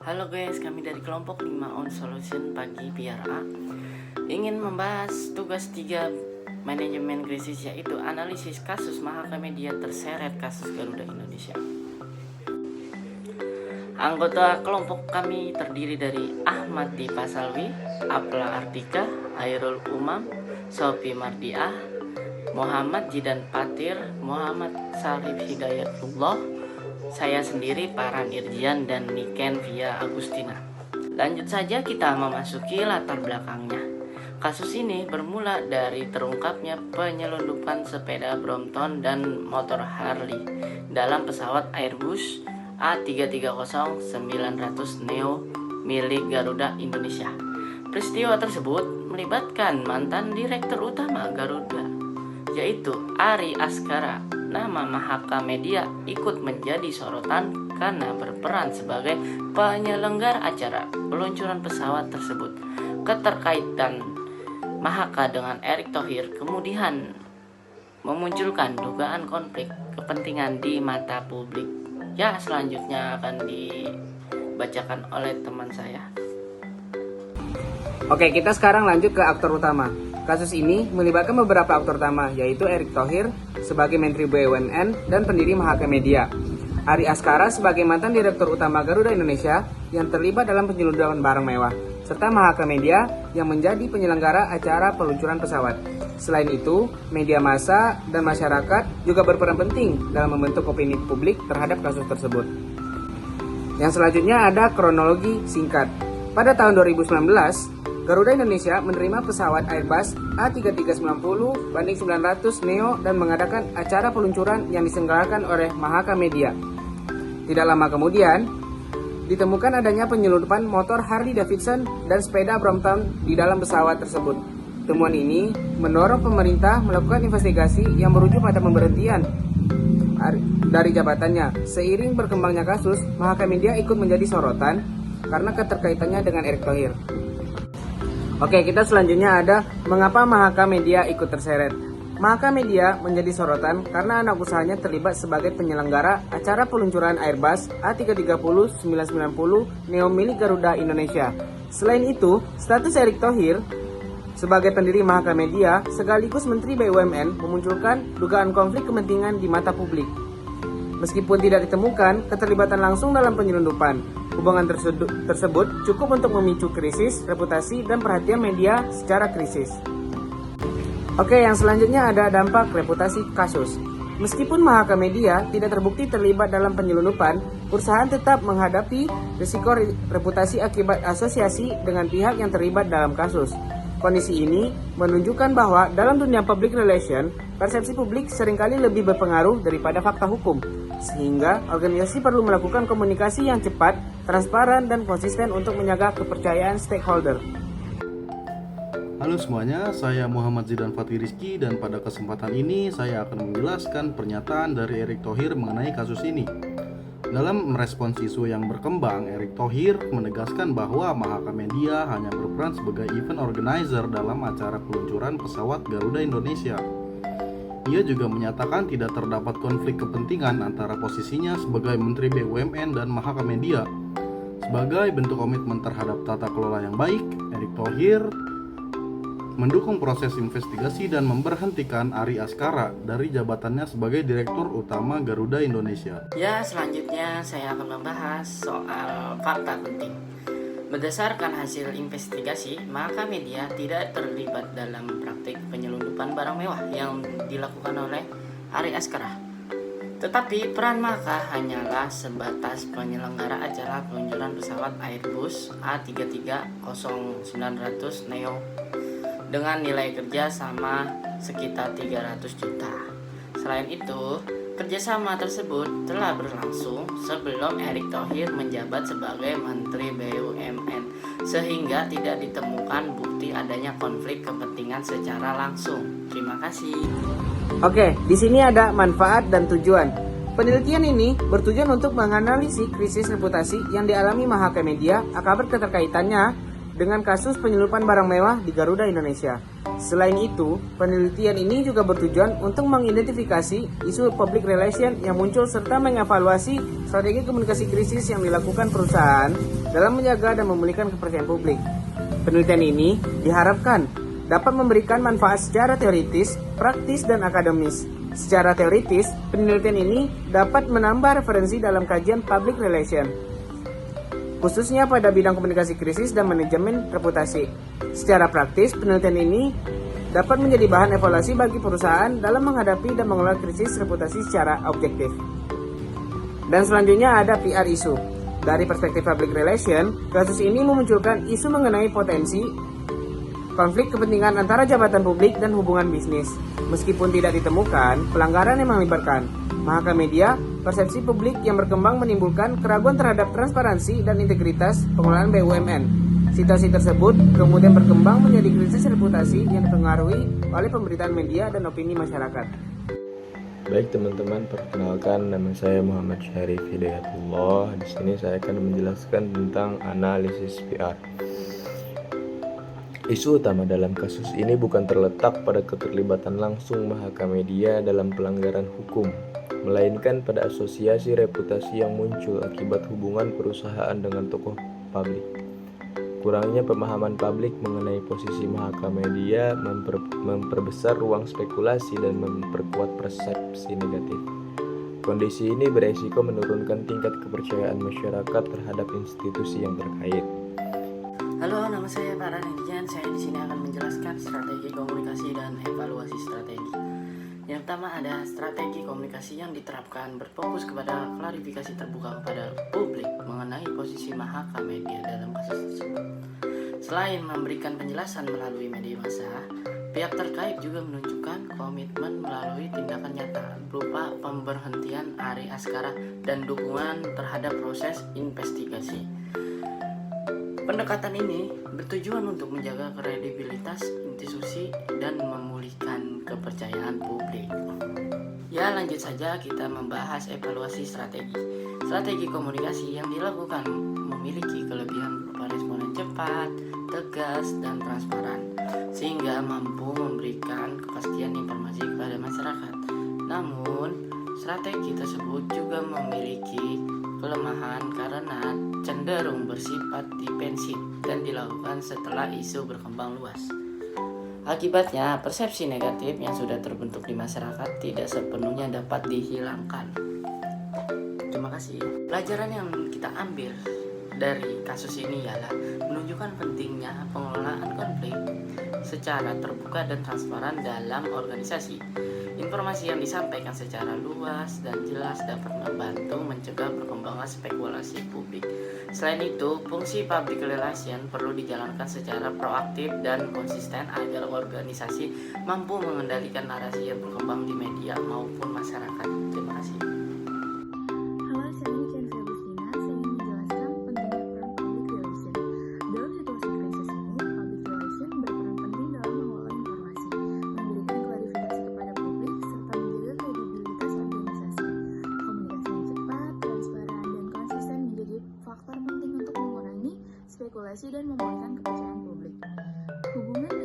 Halo guys, kami dari kelompok 5 on Solution pagi PRA ingin membahas tugas 3 manajemen krisis, yaitu analisis kasus Mahakamedia terseret kasus Garuda Indonesia. Anggota kelompok kami terdiri dari Ahmad Dipa Salwi, Apla Artika, Hairul Umam, Sofi Mardiah, Muhammad Jidan Patir, Muhammad Sarif Hidayatullah, saya sendiri Paran Irjian, dan Niken Via Agustina. Lanjut saja kita memasuki latar belakangnya. Kasus ini bermula dari terungkapnya penyelundupan sepeda Brompton dan motor Harley dalam pesawat Airbus A330-900 Neo milik Garuda Indonesia. Peristiwa tersebut melibatkan mantan direktur utama Garuda, yaitu Ari Askara. Nama Mahakamedia ikut menjadi sorotan karena berperan sebagai penyelenggara acara peluncuran pesawat tersebut. Keterkaitan Mahaka dengan Erick Thohir kemudian memunculkan dugaan konflik kepentingan di mata publik. Ya, selanjutnya akan dibacakan oleh teman saya. Oke, kita sekarang lanjut ke aktor utama. Kasus ini melibatkan beberapa aktor utama, yaitu Erick Thohir sebagai Menteri BUMN dan pendiri Mahakamedia, Ari Askara sebagai mantan Direktur Utama Garuda Indonesia yang terlibat dalam penyelundupan barang mewah, serta Mahakamedia yang menjadi penyelenggara acara peluncuran pesawat. Selain itu, media massa dan masyarakat juga berperan penting dalam membentuk opini publik terhadap kasus tersebut. Yang selanjutnya ada kronologi singkat. Pada tahun 2019, Garuda Indonesia menerima pesawat Airbus A390-900 Neo dan mengadakan acara peluncuran yang diselenggarakan oleh Mahakamedia. Tidak lama kemudian, ditemukan adanya penyelundupan motor Harley Davidson dan sepeda Brompton di dalam pesawat tersebut. Temuan ini mendorong pemerintah melakukan investigasi yang merujuk pada pemberhentian dari jabatannya. Seiring berkembangnya kasus, Mahakamedia ikut menjadi sorotan karena keterkaitannya dengan Erick Thohir. Oke, kita selanjutnya ada mengapa Mahakamedia ikut terseret. Mahakamedia menjadi sorotan karena anak usahanya terlibat sebagai penyelenggara acara peluncuran Airbus A330-990 Neo milik Garuda Indonesia. Selain itu, status Erick Thohir sebagai pendiri Mahakamedia sekaligus Menteri BUMN memunculkan dugaan konflik kepentingan di mata publik. Meskipun tidak ditemukan keterlibatan langsung dalam penyelundupan, hubungan tersebut cukup untuk memicu krisis reputasi dan perhatian media secara krisis. Oke, yang selanjutnya ada dampak reputasi kasus. Meskipun Mahakamedia tidak terbukti terlibat dalam penyelundupan, perusahaan tetap menghadapi risiko reputasi akibat asosiasi dengan pihak yang terlibat dalam kasus. Kondisi ini menunjukkan bahwa dalam dunia public relation, persepsi publik seringkali lebih berpengaruh daripada fakta hukum, sehingga organisasi perlu melakukan komunikasi yang cepat, transparan, dan konsisten untuk menjaga kepercayaan stakeholder. Halo semuanya, saya Muhammad Zidan Fatih Rizky, dan pada kesempatan ini saya akan menjelaskan pernyataan dari Erick Thohir mengenai kasus ini. Dalam merespons isu yang berkembang, Erick Thohir menegaskan bahwa Mahakamedia hanya berperan sebagai event organizer dalam acara peluncuran pesawat Garuda Indonesia. Ia juga menyatakan tidak terdapat konflik kepentingan antara posisinya sebagai Menteri BUMN dan Mahakamedia. Sebagai bentuk komitmen terhadap tata kelola yang baik, Erick Thohir mendukung proses investigasi dan memberhentikan Ari Askara dari jabatannya sebagai Direktur Utama Garuda Indonesia. Ya, selanjutnya saya akan membahas soal fakta penting. Berdasarkan hasil investigasi, Mahakamedia tidak terlibat dalam praktik penyelundupan barang mewah yang dilakukan oleh Ari Askara. Tetapi peran Mahaka hanyalah sebatas penyelenggara acara peluncuran pesawat Airbus A330-900 Neo dengan nilai kerja sama sekitar 300 juta. Selain itu, kerjasama tersebut telah berlangsung sebelum Erick Thohir menjabat sebagai Menteri BUMN, sehingga tidak ditemukan bukti adanya konflik kepentingan secara langsung. Terima kasih. Oke, di sini ada manfaat dan tujuan. Penelitian ini bertujuan untuk menganalisis krisis reputasi yang dialami Mahakamedia akibat keterkaitannya dengan kasus penyelundupan barang mewah di Garuda Indonesia. Selain itu, penelitian ini juga bertujuan untuk mengidentifikasi isu public relation yang muncul serta mengevaluasi strategi komunikasi krisis yang dilakukan perusahaan dalam menjaga dan memulihkan kepercayaan publik. Penelitian ini diharapkan dapat memberikan manfaat secara teoritis, praktis, dan akademis. Secara teoritis, penelitian ini dapat menambah referensi dalam kajian public relation, khususnya pada bidang komunikasi krisis dan manajemen reputasi. Secara praktis, penelitian ini dapat menjadi bahan evaluasi bagi perusahaan dalam menghadapi dan mengelola krisis reputasi secara objektif. Dan selanjutnya ada PR isu. Dari perspektif public relation, kasus ini memunculkan isu mengenai potensi konflik kepentingan antara jabatan publik dan hubungan bisnis. Meskipun tidak ditemukan pelanggaran yang melibatkan Mahaka Media, persepsi publik yang berkembang menimbulkan keraguan terhadap transparansi dan integritas pengelolaan BUMN. Situasi tersebut kemudian berkembang menjadi krisis reputasi yang dipengaruhi oleh pemberitaan media dan opini masyarakat. Baik teman-teman, perkenalkan nama saya Muhammad Syarif Hidayatullah. Di sini saya akan menjelaskan tentang analisis PR. Isu utama dalam kasus ini bukan terletak pada keterlibatan langsung Mahaka Media dalam pelanggaran hukum, melainkan pada asosiasi reputasi yang muncul akibat hubungan perusahaan dengan tokoh publik. Kurangnya pemahaman publik mengenai posisi Mahaka Media memperbesar ruang spekulasi dan memperkuat persepsi negatif. Kondisi ini beresiko menurunkan tingkat kepercayaan masyarakat terhadap institusi yang terkait. Halo, nama saya Para Netizen. Saya di sini akan menjelaskan strategi komunikasi dan evaluasi strategi. Yang pertama ada strategi komunikasi yang diterapkan berfokus kepada klarifikasi terbuka kepada publik mengenai posisi Mahaka Media dalam kasus tersebut. Selain memberikan penjelasan melalui media massa, pihak terkait juga menunjukkan komitmen melalui tindakan nyata berupa pemberhentian Ari Askara dan dukungan terhadap proses investigasi. Pendekatan ini bertujuan untuk menjaga kredibilitas institusi dan memulihkan kepercayaan publik. Ya, lanjut saja kita membahas evaluasi strategi. Strategi komunikasi yang dilakukan memiliki kelebihan berupa respon yang cepat, tegas, dan transparan, sehingga mampu memberikan kepastian informasi kepada masyarakat. Namun, strategi tersebut juga memiliki kelemahan karena cenderung bersifat defensif dan dilakukan setelah isu berkembang luas. Akibatnya, persepsi negatif yang sudah terbentuk di masyarakat tidak sepenuhnya dapat dihilangkan. Terima kasih. Pelajaran yang kita ambil dari kasus ini ialah menunjukkan pentingnya pengelolaan konflik secara terbuka dan transparan dalam organisasi. Informasi yang disampaikan secara luas dan jelas dapat membantu mencegah perkembangan spekulasi publik. Selain itu, fungsi public relation perlu dijalankan secara proaktif dan konsisten agar organisasi mampu mengendalikan narasi yang berkembang di media maupun masyarakat. Terima kasih. Halo, saya Niken Febustina. Saya ingin menjelaskan pentingnya peran public relation. Dalam situasi krisis ini, public relation berperan penting dalam mengelola informasi, memberikan klarifikasi kepada publik, serta menjaga kredibilitas organisasi. Komunikasi yang cepat, transparan, dan konsisten menjadi faktor penting untuk mengurangi spekulasi dan memulihkan kepercayaan publik. Hubungan